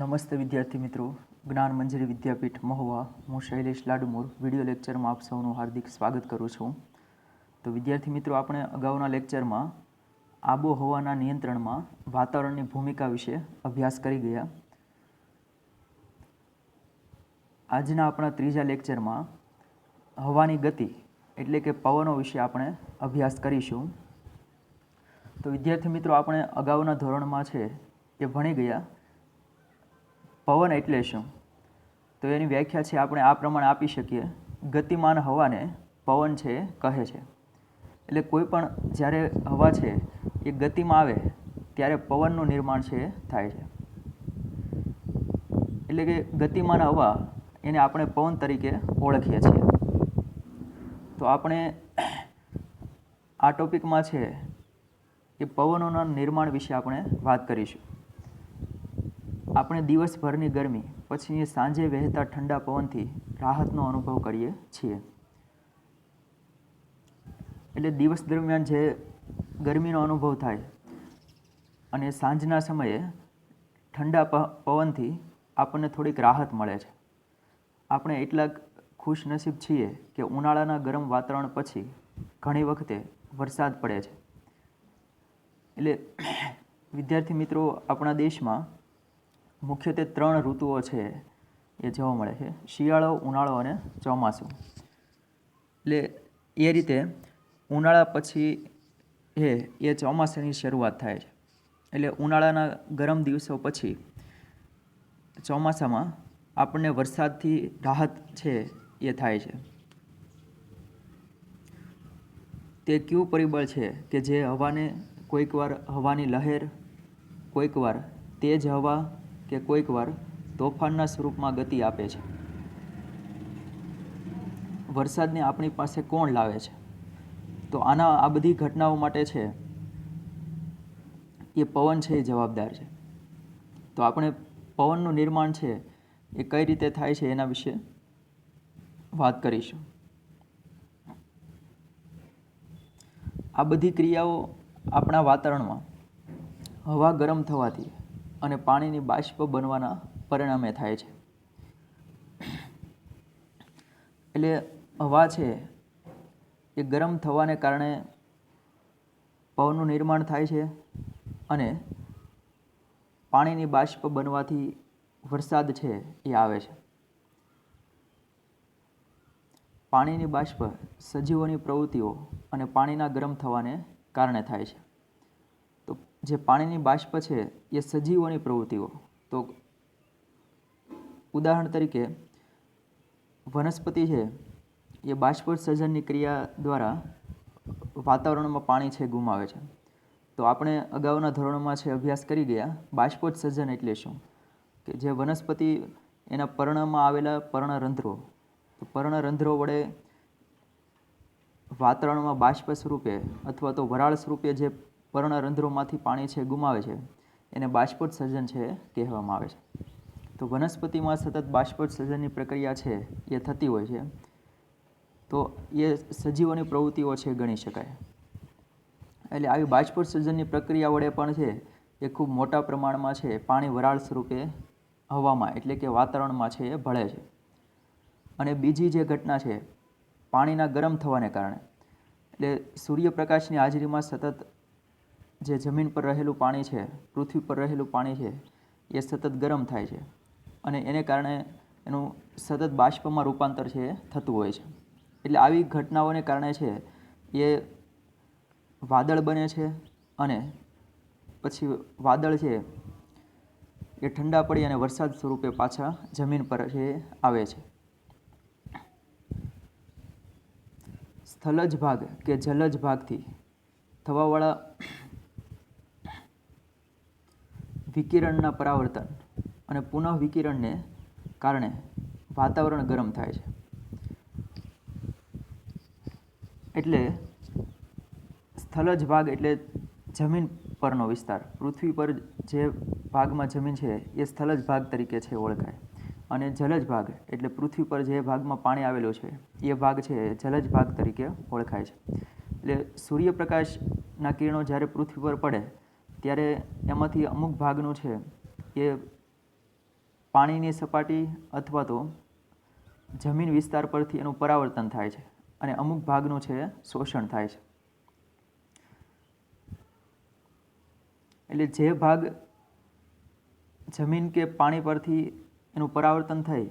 નમસ્તે વિદ્યાર્થી મિત્રો, જ્ઞાન મંજરી વિદ્યાપીઠ મહુવા, હું શૈલેષ લાડુમોર વિડીયો લેક્ચરમાં આપ સૌનું હાર્દિક સ્વાગત કરું છું. તો વિદ્યાર્થી મિત્રો, આપણે અગાઉના લેક્ચરમાં આબોહવાના નિયંત્રણમાં વાતાવરણની ભૂમિકા વિશે અભ્યાસ કરી ગયા. આજના આપણા ત્રીજા લેક્ચરમાં હવાની ગતિ એટલે કે પવનો વિશે આપણે અભ્યાસ કરીશું. તો વિદ્યાર્થી મિત્રો, આપણે અગાઉના ધોરણમાં છે એ ભણી ગયા પવન એટલે શું. તો એની વ્યાખ્યા છે આપણે આ પ્રમાણે આપી શકીએ: ગતિમાન હવાને પવન છે કહે છે. એટલે કોઈ પણ જ્યારે હવા છે એ ગતિમાં આવે ત્યારે પવનનું નિર્માણ છે થાય છે. એટલે કે ગતિમાન હવા એને આપણે પવન તરીકે ઓળખીએ છીએ. તો આપણે આ ટોપિકમાં છે એ પવનોના નિર્માણ વિશે આપણે વાત કરીશું. આપણે દિવસભરની ગરમી પછી સાંજે વહેતા ઠંડા પવનથી રાહતનો અનુભવ કરીએ છીએ. એટલે દિવસ દરમિયાન જે ગરમીનો અનુભવ થાય અને સાંજના સમયે ઠંડા પવનથી આપણને થોડીક રાહત મળે છે. આપણે એટલા ખુશનસીબ છીએ કે ઉનાળાના ગરમ વાતાવરણ પછી ઘણી વખતે વરસાદ પડે છે. એટલે વિદ્યાર્થી મિત્રો, આપણા દેશમાં મુખ્યત્વે 3 ઋતુઓ છે એ જોવા મળે છે: શિયાળો, ઉનાળો અને ચોમાસું. એટલે એ રીતે ઉનાળા પછી એ ચોમાસાની શરૂઆત થાય છે. એટલે ઉનાળાના ગરમ દિવસો પછી ચોમાસામાં આપણને વરસાદથી રાહત છે એ થાય છે. તે કયું પરિબળ છે કે જે હવાને કોઈક વાર હવાની લહેર, કોઈક વાર તેજ હવા કે કોઈક વાર તોફાનના સ્વરૂપમાં ગતિ આપે છે. વરસાદને આપણી પાસે કોણ લાવે છે? તો આ બધી ઘટનાઓ માટે છે એ પવન છે એ જવાબદાર છે. તો આપણે પવનનું નિર્માણ છે એ કઈ રીતે થાય છે એના વિશે વાત કરીશું. આ બધી ક્રિયાઓ આપણા વાતાવરણમાં હવા ગરમ થવાથી અને પાણીની બાષ્પ બનવાના પરિણામે થાય છે. એટલે હવા છે એ ગરમ થવાને કારણે પવનનું નિર્માણ થાય છે અને પાણીની બાષ્પ બનવાથી વરસાદ છે એ આવે છે. પાણીની બાષ્પ સજીવોની પ્રવૃત્તિઓ અને પાણીના ગરમ થવાને કારણે થાય છે. તો જે પાણીની બાષ્પ છે એ સજીવોની પ્રવૃત્તિઓ, તો ઉદાહરણ તરીકે વનસ્પતિ છે એ બાષ્પોત્સર્જનની ક્રિયા દ્વારા વાતાવરણમાં પાણી છે ગુમાવે છે. તો આપણે અગાઉના ધોરણોમાં છે અભ્યાસ કરી ગયા બાષ્પોત્સર્જન એટલે શું. કે જે વનસ્પતિ એના પર્ણમાં આવેલા પર્ણરંધ્રો, તો પર્ણરંધ્રો વડે વાતાવરણમાં બાષ્પ સ્વરૂપે અથવા તો વરાળ સ્વરૂપે જે પર્ણરંધ્રોમાંથી પાણી છે ગુમાવે છે એને બાષ્પોત્સર્જન છે કહેવામાં આવે છે. તો વનસ્પતિમાં સતત બાષ્પોત્સર્જનની પ્રક્રિયા છે એ થતી હોય છે. તો એ સજીવોની પ્રવૃત્તિઓ છે ગણી શકાય. એટલે આવી બાષ્પોત્સર્જનની પ્રક્રિયા વડે પણ છે એ ખૂબ મોટા પ્રમાણમાં છે પાણી વરાળ સ્વરૂપે હવામાં એટલે કે વાતાવરણમાં છે એ ભળે છે. અને બીજી જે ઘટના છે પાણીના ગરમ થવાને કારણે, એટલે સૂર્યપ્રકાશની હાજરીમાં સતત જે જમીન પર રહેલું પાણી છે, પૃથ્વી પર રહેલું પાણી છે એ સતત ગરમ થાય છે અને એને કારણે એનું સતત બાષ્પમાં રૂપાંતર છે એ થતું હોય છે. એટલે આવી ઘટનાઓને કારણે છે એ વાદળ બને છે અને પછી વાદળ છે એ ઠંડા પડી અને વરસાદ સ્વરૂપે પાછા જમીન પર છે આવે છે. સ્થલજ ભાગ કે જલજ ભાગથી થવાવાળા વિકિરણના પરાવર્તન અને પુનઃ વિકિરણને કારણે વાતાવરણ ગરમ થાય છે. એટલે સ્થલજ ભાગ એટલે જમીન પરનો વિસ્તાર, પૃથ્વી પર જે ભાગમાં જમીન છે એ સ્થલજ ભાગ તરીકે છે ઓળખાય. અને જલજ ભાગ એટલે પૃથ્વી પર જે ભાગમાં પાણી આવેલું છે એ ભાગ છે જલજ ભાગ તરીકે ઓળખાય છે. એટલે સૂર્યપ્રકાશના કિરણો જ્યારે પૃથ્વી પર પડે ત્યારે એમાંથી અમુક ભાગનું છે એ પાણીની સપાટી અથવા તો જમીન વિસ્તાર પરથી એનું પરાવર્તન થાય છે અને અમુક ભાગનું છે શોષણ થાય છે. એટલે જે ભાગ જમીન કે પાણી પરથી એનું પરાવર્તન થઈ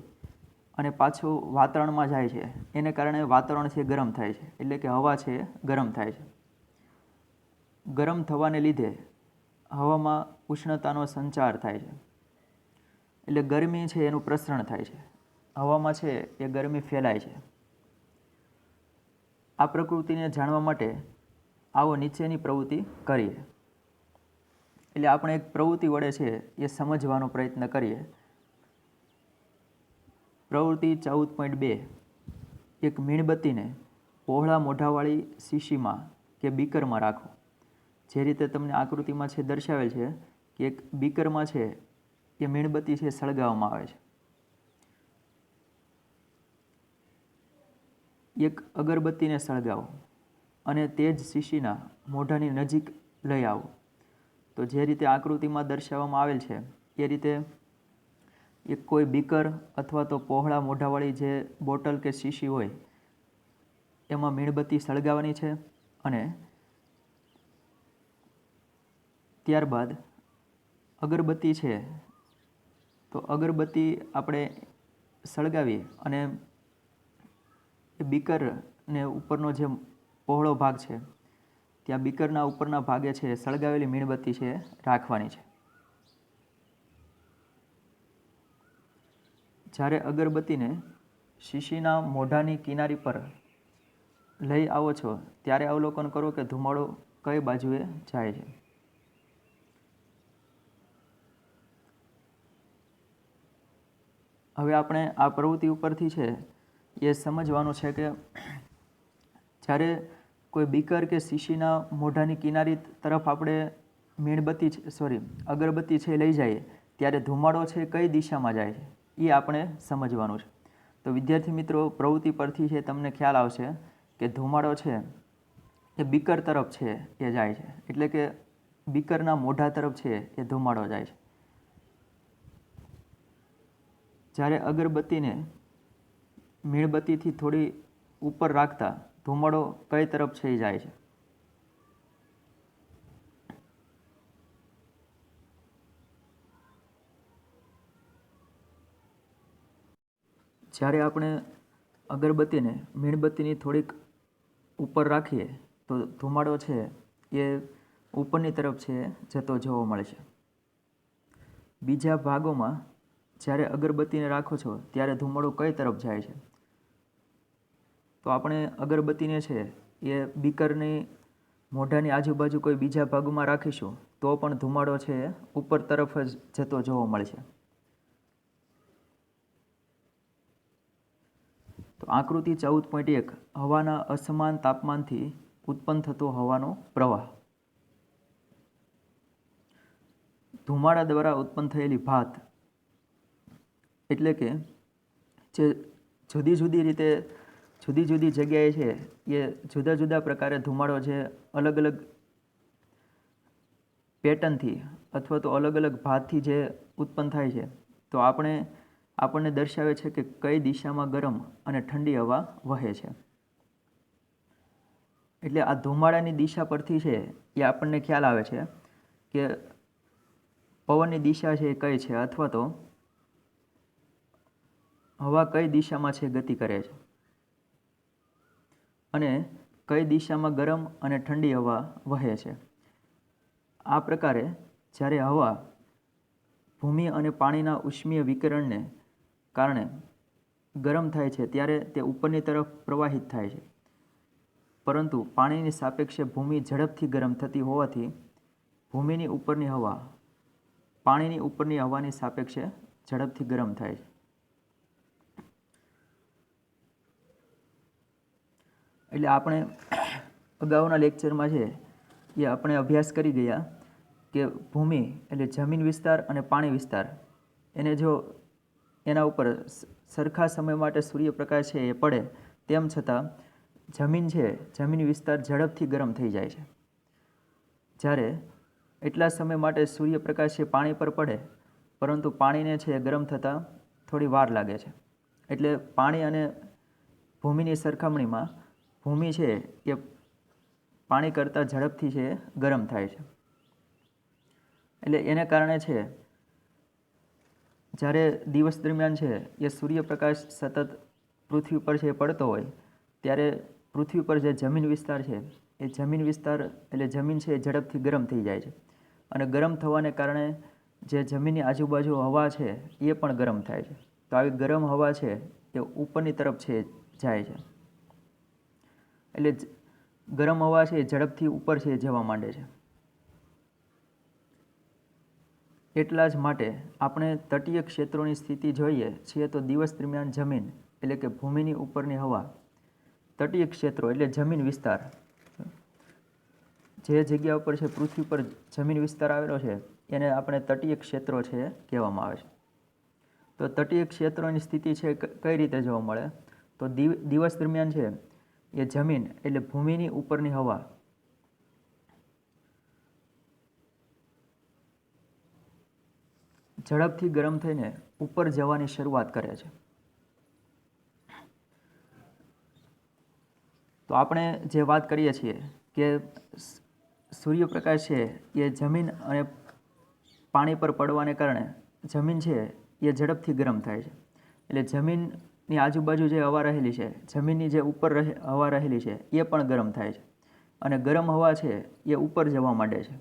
અને પાછું વાતાવરણમાં જાય છે એને કારણે વાતાવરણ છે ગરમ થાય છે, એટલે કે હવા છે ગરમ થાય છે. ગરમ થવાને લીધે હવામાં ઉષ્ણતાનો સંચાર થાય છે, એટલે ગરમી છે એનું પ્રસરણ થાય છે, હવામાં છે એ ગરમી ફેલાય છે. આ પ્રકૃતિને જાણવા માટે આવો નીચેની પ્રવૃત્તિ કરીએ. એટલે આપણે એક પ્રવૃત્તિ વડે છે એ સમજવાનો પ્રયત્ન કરીએ. પ્રવૃત્તિ 14.2. એક મીણબત્તીને પહોળા મોઢાવાળી શીશીમાં કે બીકરમાં રાખો. જે રીતે તમને આકૃતિમાં છે દર્શાવેલ છે કે એક બીકરમાં છે એ મીણબત્તી છે સળગાવવામાં આવે છે. એક અગરબત્તીને સળગાવો અને તે જ શીશીના મોઢાની નજીક લઈ આવો. તો જે રીતે આકૃતિમાં દર્શાવવામાં આવેલ છે એ રીતે એક કોઈ બીકર અથવા તો પહોળા મોઢાવાળી જે બોટલ કે શીશી હોય એમાં મીણબત્તી સળગાવવાની છે અને ત્યારબાદ અગરબત્તી છે તો અગરબત્તી આપણે સળગાવી અને એ બીકરને ઉપરનો જે પહોળો ભાગ છે ત્યાં બીકરના ઉપરના ભાગે છે સળગાવેલી મીણબત્તી છે રાખવાની છે. જ્યારે અગરબત્તીને શીશીના મોઢાની કિનારી પર લઈ આવો છો ત્યારે અવલોકન કરો કે ધુમાડો કઈ બાજુએ જાય છે. હવે આપણે આ પ્રવૃત્તિ ઉપરથી છે એ સમજવાનું છે કે જ્યારે કોઈ બીકર કે શીશીના મોઢાની કિનારી તરફ આપણે અગરબત્તી છે લઈ જઈએ ત્યારે ધુમાડો છે કઈ દિશામાં જાય છે એ આપણે સમજવાનું છે. તો વિદ્યાર્થી મિત્રો, પ્રવૃત્તિ પરથી છે તમને ખ્યાલ આવશે કે ધુમાડો છે એ બીકર તરફ છે એ જાય છે, એટલે કે બીકરના મોઢા તરફ છે એ ધુમાડો જાય છે. જ્યારે અગરબત્તીને મીણબત્તીથી થોડી ઉપર રાખતા ધુમાડો કઈ તરફ છે એ જાય છે. જ્યારે આપણે અગરબત્તીને મીણબત્તીની થોડીક ઉપર રાખીએ તો ધુમાડો છે એ ઉપરની તરફ છે જતો જોવા મળે છે. બીજા ભાગોમાં જ્યારે અગરબત્તીને રાખો છો ત્યારે ધુમાડો કઈ તરફ જાય છે? તો આપણે અગરબત્તીને છે એ બીકરની મોઢાની આજુબાજુ કોઈ બીજા ભાગમાં રાખીશું તો પણ ધુમાડો છે ઉપર તરફ જ જતો જોવા મળશે. તો આકૃતિ 14.1 હવાના અસમાન તાપમાનથી ઉત્પન્ન થતો હવાનો પ્રવાહ. ધુમાડા દ્વારા ઉત્પન્ન થયેલી ભાત એટલે કે જે જુદી જુદી જગ્યાએ છે એ જુદા જુદા પ્રકારે ધુમાડો છે અલગ અલગ પેટર્નથી અથવા તો અલગ અલગ ભાતથી જે ઉત્પન્ન થાય છે તો આપણને દર્શાવે છે કે કઈ દિશામાં ગરમ અને ઠંડી હવા વહે છે. એટલે આ ધુમાડાની દિશા પરથી છે એ આપણને ખ્યાલ આવે છે કે પવનની દિશા છે એ કઈ છે અથવા તો હવા કઈ દિશામાં છે ગતિ કરે છે અને કઈ દિશામાં ગરમ અને ઠંડી હવા વહે છે. આ પ્રકારે જ્યારે હવા ભૂમિ અને પાણીના ઉષ્મીય વિકિરણને કારણે ગરમ થાય છે ત્યારે તે ઉપરની તરફ પ્રવાહિત થાય છે, પરંતુ પાણીની સાપેક્ષે ભૂમિ ઝડપથી ગરમ થતી હોવાથી ભૂમિની ઉપરની હવા પાણીની ઉપરની હવાની સાપેક્ષે ઝડપથી ગરમ થાય છે. એટલે આપણે અગાઉના લેક્ચરમાં છે એ આપણે અભ્યાસ કરી ગયા કે ભૂમિ એટલે જમીન વિસ્તાર અને પાણી વિસ્તાર એને જો એના ઉપર સરખા સમય માટે સૂર્યપ્રકાશ છે એ પડે તેમ છતાં જમીન વિસ્તાર ઝડપથી ગરમ થઈ જાય છે. જ્યારે એટલા સમય માટે સૂર્યપ્રકાશ છે પાણી પર પડે પરંતુ પાણીને છે એ ગરમ થતાં થોડી વાર લાગે છે. એટલે પાણી અને ભૂમિની સરખામણીમાં ભૂમિ છે એ પાણી કરતાં ઝડપથી છે ગરમ થાય છે. એટલે એને કારણે છે જ્યારે દિવસ દરમિયાન છે એ સૂર્યપ્રકાશ સતત પૃથ્વી પર છે પડતો હોય ત્યારે પૃથ્વી પર જે જમીન વિસ્તાર છે એ જમીન વિસ્તાર એટલે જમીન છે એ ઝડપથી ગરમ થઈ જાય છે. અને ગરમ થવાને કારણે જે જમીનની આજુબાજુ હવા છે એ પણ ગરમ થાય છે. તો આવી ગરમ હવા છે એ ઉપરની તરફ છે જાય છે. એટલે ગરમ હવા છે એ ઝડપથી ઉપર છે જવા માંડે છે. એટલા જ માટે આપણે તટીય ક્ષેત્રોની સ્થિતિ જોઈએ છીએ તો દિવસ દરમિયાન જમીન એટલે કે ભૂમિની ઉપરની હવા, તટીય ક્ષેત્રો એટલે જમીન વિસ્તાર, જે જગ્યા ઉપર છે પૃથ્વી પર જમીન વિસ્તાર આવેલો છે એને આપણે તટીય ક્ષેત્રો છે કહેવામાં આવે છે. તો તટીય ક્ષેત્રોની સ્થિતિ છે કઈ રીતે જોવા મળે? તો દિવસ દરમિયાન છે એ જમીન એટલે ભૂમિની ઉપરની હવા ઝડપથી ગરમ થઈને ઉપર જવાની શરૂઆત કરે છે. તો આપણે જે વાત કરીએ છીએ કે સૂર્યપ્રકાશ છે એ જમીન અને પાણી પર પડવાને કારણે જમીન છે એ ઝડપથી ગરમ થાય છે. એટલે જમીનની આજુબાજુ જે હવા રહેલી છે, જમીનની જે ઉપર હવા રહેલી છે એ પણ ગરમ થાય છે. અને ગરમ હવા છે એ ઉપર જવા માંડે છે,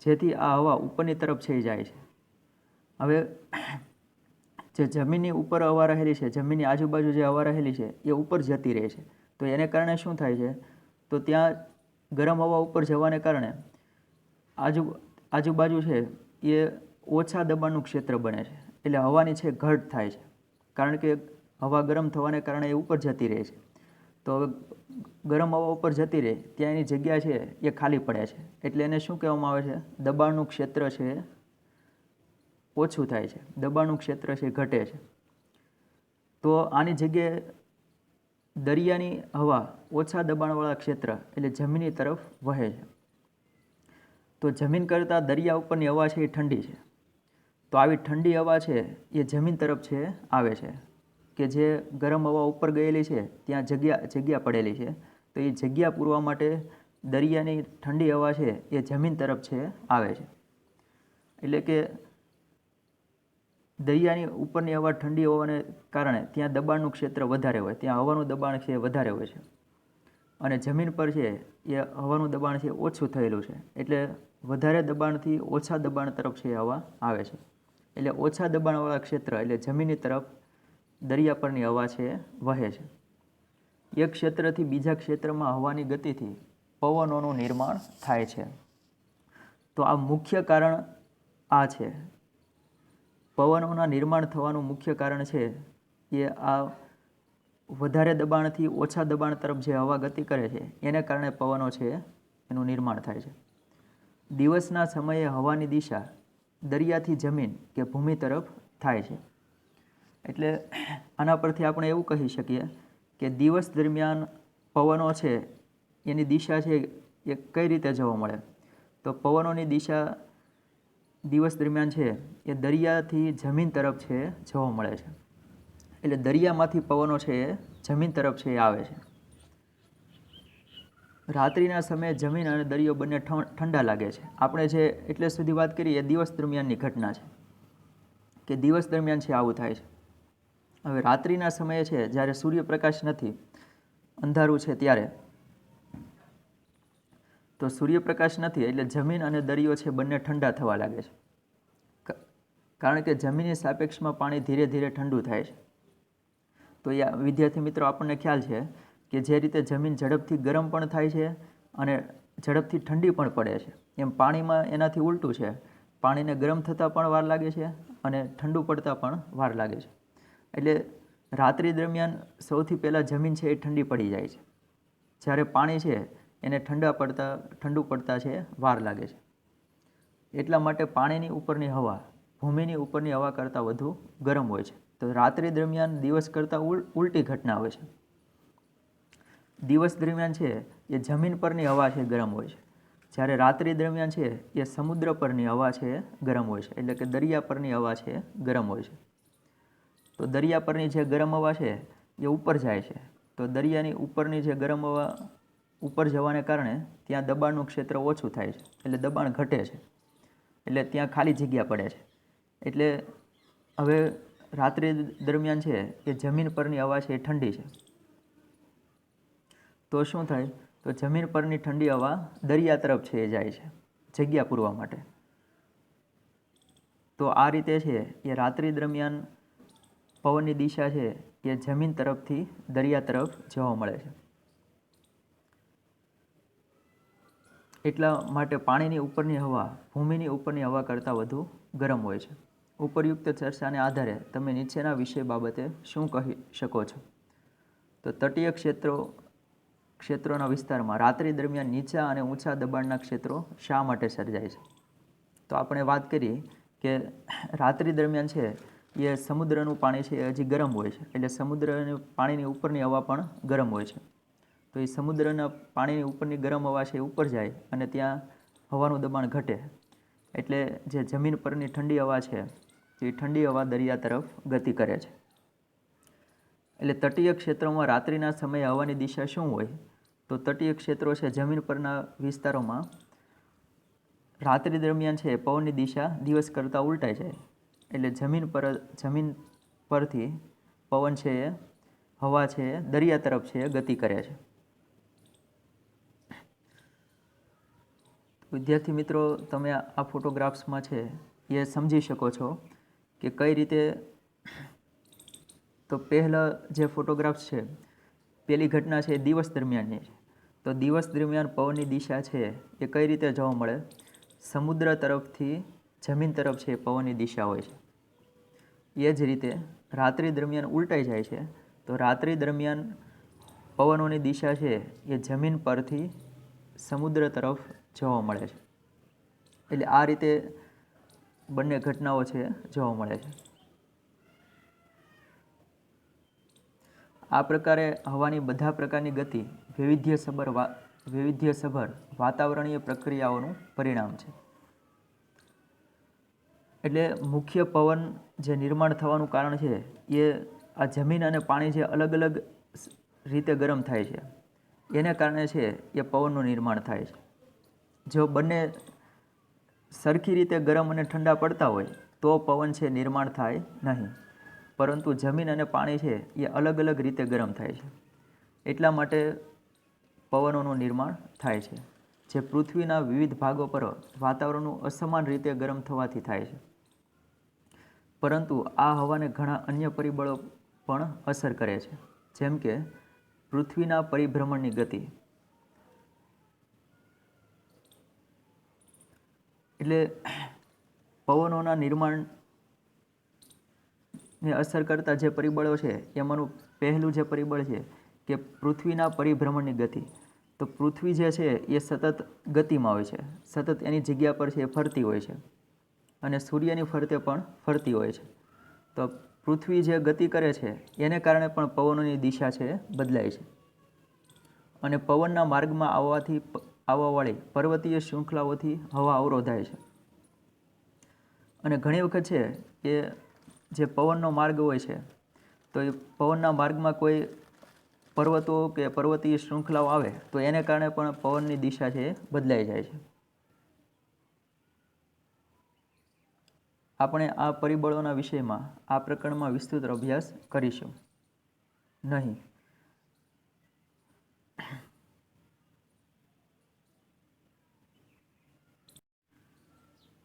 જેથી આ હવા ઉપરની તરફ છે જાય છે. હવે જે જમીનની ઉપર હવા રહેલી છે, જમીનની આજુબાજુ જે હવા રહેલી છે એ ઉપર જતી રહે છે. તો એને કારણે શું થાય છે? તો ત્યાં ગરમ હવા ઉપર જવાને કારણે આજુબાજુ છે એ ઓછા દબાણનું ક્ષેત્ર બને છે. એટલે હવાની છે ઘટ થાય છે, કારણ કે હવા ગરમ થવાને કારણે એ ઉપર જતી રહે છે. તો હવે ગરમ હવા ઉપર જતી રહે ત્યાં એની જગ્યા છે એ ખાલી પડે છે. એટલે એને શું કહેવામાં આવે છે? દબાણનું ક્ષેત્ર છે ઓછું થાય છે, દબાણનું ક્ષેત્ર છે ઘટે છે. તો આની જગ્યાએ દરિયાની હવા ઓછા દબાણવાળા ક્ષેત્ર એટલે જમીનની તરફ વહે છે. તો જમીન કરતાં દરિયા ઉપરની હવા છે એ ઠંડી છે. તો આવી ઠંડી હવા છે એ જમીન તરફ છે આવે છે, કે જે ગરમ હવા ઉપર ગયેલી છે ત્યાં જગ્યા પડેલી છે. તો એ જગ્યા પૂરવા માટે દરિયાની ઠંડી હવા છે એ જમીન તરફ છે આવે છે. એટલે કે દરિયાની ઉપરની હવા ઠંડી હોવાને કારણે ત્યાં દબાણનું ક્ષેત્ર વધારે હોય, ત્યાં હવાનું દબાણ છે વધારે હોય છે. અને જમીન પર છે એ હવાનું દબાણ છે ઓછું થયેલું છે. એટલે વધારે દબાણથી ઓછા દબાણ તરફ છે હવા આવે છે. એટલે ઓછા દબાણવાળા ક્ષેત્ર એટલે જમીનની તરફ દરિયા પરની હવા છે વહે છે. એક ક્ષેત્રથી બીજા ક્ષેત્રમાં હવાની ગતિથી પવનોનું નિર્માણ થાય છે. તો આ મુખ્ય કારણ આ છે. પવનોના નિર્માણ થવાનું મુખ્ય કારણ છે એ આ વધારે દબાણથી ઓછા દબાણ તરફ જે હવા ગતિ કરે છે એને કારણે પવનો છે એનું નિર્માણ થાય છે. દિવસના સમયે હવાની દિશા દરિયાથી જમીન કે ભૂમિ તરફ થાય છે. એટલે આના પરથી આપણે એવું કહી શકીએ કે દિવસ દરમિયાન પવનો છે એની દિશા છે એ કઈ રીતે જોવા મળે? તો પવનોની દિશા દિવસ દરમિયાન છે એ દરિયાથી જમીન તરફ છે જોવા મળે છે. એટલે દરિયામાંથી પવનો છે એ જમીન તરફ છે એ આવે છે. રાત્રિના સમયે જમીન અને દરિયો બંને ઠંડા લાગે છે. આપણે જે એટલે સુધી વાત કરી એ દિવસ દરમિયાનની ઘટના છે, કે દિવસ દરમિયાન છે આવું થાય છે. હવે રાત્રિના સમયે છે જ્યારે સૂર્યપ્રકાશ નથી, અંધારું છે ત્યારે, તો સૂર્યપ્રકાશ નથી એટલે જમીન અને દરિયો છે બંને ઠંડા થવા લાગે છે, કારણ કે જમીનની સાપેક્ષમાં પાણી ધીરે ધીરે ઠંડુ થાય છે. તો એ વિદ્યાર્થી મિત્રો આપણને ખ્યાલ છે કે જે રીતે જમીન ઝડપથી ગરમ પણ થાય છે અને ઝડપથી ઠંડી પણ પડે છે, એમ પાણીમાં એનાથી ઉલટું છે. પાણીને ગરમ થતાં પણ વાર લાગે છે અને ઠંડુ પડતાં પણ વાર લાગે છે. એટલે રાત્રિ દરમિયાન સૌથી પહેલાં જમીન છે એ ઠંડી પડી જાય છે, જ્યારે પાણી છે એને ઠંડુ પડતા છે વાર લાગે છે. એટલા માટે પાણીની ઉપરની હવા ભૂમિની ઉપરની હવા કરતાં વધુ ગરમ હોય છે. તો રાત્રિ દરમિયાન દિવસ કરતાં ઉલટી ઘટના હોય છે. દિવસ દરમિયાન છે એ જમીન પરની હવા છે ગરમ હોય છે, જ્યારે રાત્રિ દરમિયાન છે એ સમુદ્ર પરની હવા છે એ ગરમ હોય છે, એટલે કે દરિયા પરની હવા છે એ ગરમ હોય છે. તો દરિયા પરની જે ગરમ હવા છે એ ઉપર જાય છે. તો દરિયાની ઉપરની જે ગરમ હવા ઉપર જવાને કારણે ત્યાં દબાણનું ક્ષેત્ર ઓછું થાય છે, એટલે દબાણ ઘટે છે, એટલે ત્યાં ખાલી જગ્યા પડે છે. એટલે હવે રાત્રિ દરમિયાન છે એ જમીન પરની હવા છે એ ઠંડી છે. તો શું થાય? તો જમીન પરની ઠંડી હવા દરિયા તરફ છે એ જાય છે જગ્યા પૂરવા માટે. તો આ રીતે છે એ રાત્રિ દરમિયાન પવનની દિશા છે એ જમીન તરફથી દરિયા તરફ જોવા મળે છે. એટલા માટે પાણીની ઉપરની હવા ભૂમિની ઉપરની હવા કરતાં વધુ ગરમ હોય છે. ઉપરયુક્ત ચર્ચાને આધારે તમે નીચેના વિષય બાબતે શું કહી શકો છો? તો તટીય ક્ષેત્રોના વિસ્તારમાં રાત્રિ દરમિયાન નીચા અને ઊંચા દબાણના ક્ષેત્રો શા માટે સર્જાય છે? તો આપણે વાત કરીએ કે રાત્રિ દરમિયાન છે એ સમુદ્રનું પાણી છે એ હજી ગરમ હોય છે, એટલે સમુદ્રની પાણીની ઉપરની હવા પણ ગરમ હોય છે. તો એ સમુદ્રના પાણીની ઉપરની ગરમ હવા છે એ ઉપર જાય અને ત્યાં હવાનું દબાણ ઘટે, એટલે જે જમીન પરની ઠંડી હવા છે એ ઠંડી હવા દરિયા તરફ ગતિ કરે છે. એટલે તટીય ક્ષેત્રોમાં રાત્રિના સમયે હવાની દિશા શું હોય? તો તટીય ક્ષેત્રો છે જમીન પરના વિસ્તારોમાં રાત્રિ દરમિયાન છે પવનની દિશા દિવસ કરતાં ઉલટાઈ જાય, એટલે જમીન પરથી પવન છે એ હવા છે એ દરિયા તરફ છે એ ગતિ કરે છે. વિદ્યાર્થી મિત્રો, તમે આ ફોટોગ્રાફ્સમાં છે એ સમજી શકો છો કે કઈ રીતે. તો પહેલાં જે ફોટોગ્રાફ્સ છે, પહેલી ઘટના છે એ દિવસ દરમિયાનની છે. તો દિવસ દરમિયાન પવનની દિશા છે એ કઈ રીતે જોવા મળે? સમુદ્ર તરફથી જમીન તરફ છે પવનની દિશા હોય છે. એ જ રીતે રાત્રિ દરમિયાન ઉલટાઈ જાય છે. તો રાત્રિ દરમિયાન પવનોની દિશા છે એ જમીન પરથી સમુદ્ર તરફ જોવા મળે છે. એટલે આ રીતે બંને ઘટનાઓ છે જોવા મળે છે. આ પ્રકારે હવાની બધા પ્રકારની ગતિ વૈવિધ્યસભર વાતાવરણીય પ્રક્રિયાઓનું પરિણામ છે. એટલે મુખ્ય પવન જે નિર્માણ થવાનું કારણ છે એ આ જમીન અને પાણી જે અલગ અલગ રીતે ગરમ થાય છે એને કારણે છે એ પવનનું નિર્માણ થાય છે. જો બંને સરખી રીતે ગરમ અને ઠંડા પડતા હોય તો પવન છે નિર્માણ થાય નહીં, પરંતુ જમીન અને પાણી છે એ અલગ અલગ રીતે ગરમ થાય છે, એટલા માટે પવનોનું નિર્માણ થાય છે, જે પૃથ્વીના વિવિધ ભાગો પર વાતાવરણનું અસમાન રીતે ગરમ થવાથી થાય છે. પરંતુ આ હવાને ઘણા અન્ય પરિબળો પણ અસર કરે છે, જેમ કે પૃથ્વીના પરિભ્રમણની ગતિ. એટલે પવનોના નિર્માણને અસર કરતા જે પરિબળો છે એમાંનું પહેલું જે પરિબળ છે કે પૃથ્વીના પરિભ્રમણની ગતિ. તો પૃથ્વી જે છે એ સતત ગતિમાં હોય છે, સતત એની જગ્યા પર છે એ ફરતી હોય છે અને સૂર્યની ફરતે પણ ફરતી હોય છે. તો પૃથ્વી જે ગતિ કરે છે એને કારણે પણ પવનોની દિશા છે બદલાય છે અને પવનના માર્ગમાં આવવાવાળી પર્વતીય શૃંખલાઓથી હવા અવરોધાય છે. અને ઘણી વખત છે કે જે પવનનો માર્ગ હોય છે તો એ પવનના માર્ગમાં કોઈ પર્વતો કે પર્વતીય શૃંખલાઓ આવે તો એને કારણે પણ પવનની દિશા છે એ બદલાઈ જાય છે. આપણે આ પરિબળોના વિષયમાં આ પ્રકરણમાં વિસ્તૃત અભ્યાસ કરીશું નહીં.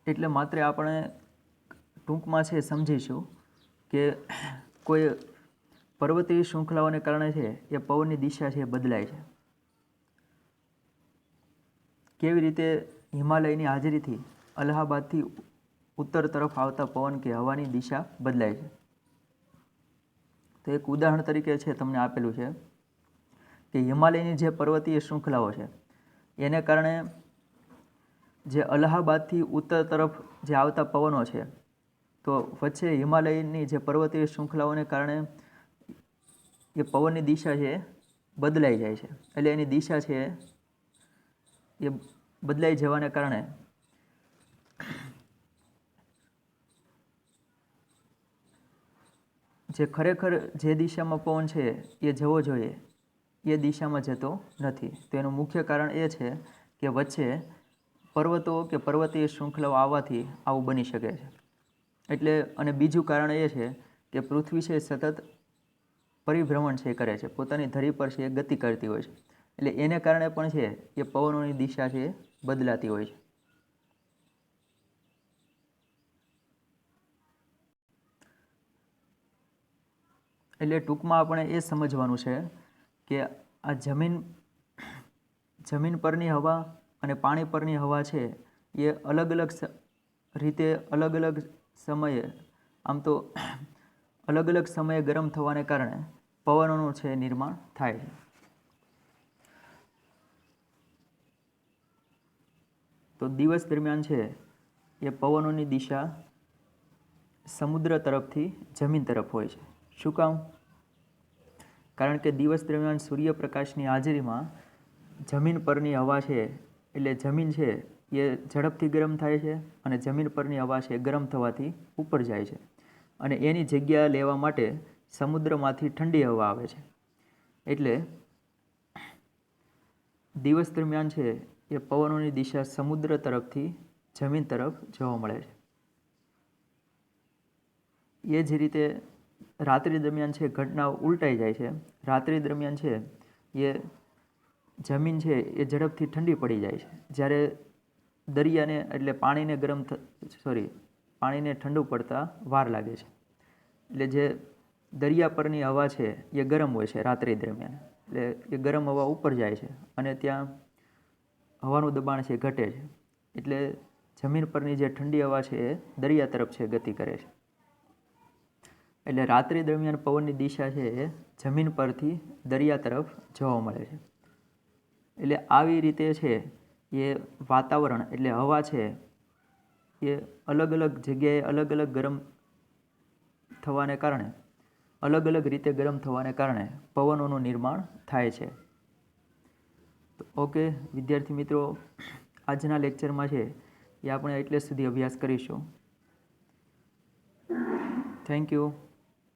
એટલે માત્ર આપણે ટૂંકમાં છે સમજીશું કે કોઈ પર્વતીય શૃંખલાઓને કારણે છે એ પવનની દિશા છે બદલાય છે. કેવી રીતે હિમાલયની હાજરીથી અલ્હાબાદથી ઉત્તર તરફ આવતા પવન કે હવાની દિશા બદલાય છે. તો એક ઉદાહરણ તરીકે છે તમને આપેલું છે કે હિમાલયની જે પર્વતીય શૃંખલાઓ છે એને કારણે જે અલ્હાબાદથી ઉત્તર તરફ જે આવતા પવનો છે, તો વચ્ચે હિમાલયની જે પર્વતીય શૃંખલાઓને કારણે એ પવનની દિશા છે બદલાઈ જાય છે, એટલે એની દિશા છે એ બદલાઈ જવાને કારણે જે ખરેખર જે દિશામાં પવન છે એ જવો જોઈએ એ દિશામાં જતો નથી. તો એનું મુખ્ય કારણ એ છે કે વચ્ચે પર્વતો કે પર્વતીય શૃંખલાઓ આવવાથી આવું બની શકે છે. એટલે અને બીજું કારણ એ છે કે પૃથ્વી છે સતત પરિભ્રમણ છે કરે છે, પોતાની ધરી પર છે એ ગતિ કરતી હોય છે. એટલે એને કારણે પણ છે એ પવનોની દિશા છે બદલાતી હોય છે. એટલે ટૂંકમાં આપણે એ સમજવાનું છે કે આ જમીન પરની હવા અને પાણી પરની હવા છે એ અલગ અલગ રીતે અલગ અલગ સમયે આમ તો અલગ અલગ સમયે ગરમ થવાને કારણે પવનોનું છે નિર્માણ થાય છે. તો દિવસ દરમિયાન છે એ પવનોની દિશા સમુદ્ર તરફથી જમીન તરફ હોય છે. શું કામ? કારણ કે દિવસ દરમિયાન સૂર્યપ્રકાશની હાજરીમાં જમીન પરની હવા છે એટલે જમીન છે એ ઝડપથી ગરમ થાય છે અને જમીન પરની હવા છે ગરમ થવાથી ઉપર જાય છે અને એની જગ્યા લેવા માટે સમુદ્રમાંથી ઠંડી હવા આવે છે. એટલે દિવસ દરમિયાન છે એ પવનોની દિશા સમુદ્ર તરફથી જમીન તરફ જોવા મળે છે. એ જ રીતે રાત્રિ દરમિયાન છે ઘટનાઓ ઉલટાઈ જાય છે. રાત્રિ દરમિયાન છે એ જમીન છે એ ઝડપથી ઠંડી પડી જાય છે, જ્યારે દરિયાને એટલે પાણીને ઠંડુ પડતા વાર લાગે છે. એટલે જે દરિયા પરની હવા છે એ ગરમ હોય છે રાત્રિ દરમિયાન, એટલે એ ગરમ હવા ઉપર જાય છે અને ત્યાં હવાનું દબાણ છે ઘટે છે. એટલે જમીન પરની જે ઠંડી હવા છે એ દરિયા તરફ છે ગતિ કરે છે. એટલે રાત્રિ દરમિયાન પવનની દિશા છે એ જમીન પરથી દરિયા તરફ જોવા મળે છે. એટલે આવી રીતે છે એ વાતાવરણ એટલે હવા છે એ અલગ અલગ જગ્યાએ અલગ અલગ ગરમ થવાને કારણે અલગ અલગ રીતે ગરમ થવાને કારણે પવનોનું નિર્માણ થાય છે. તો ઓકે વિદ્યાર્થી મિત્રો, આજના લેક્ચરમાં છે એ આપણે એટલે સુધી અભ્યાસ કરીશું. Thank you.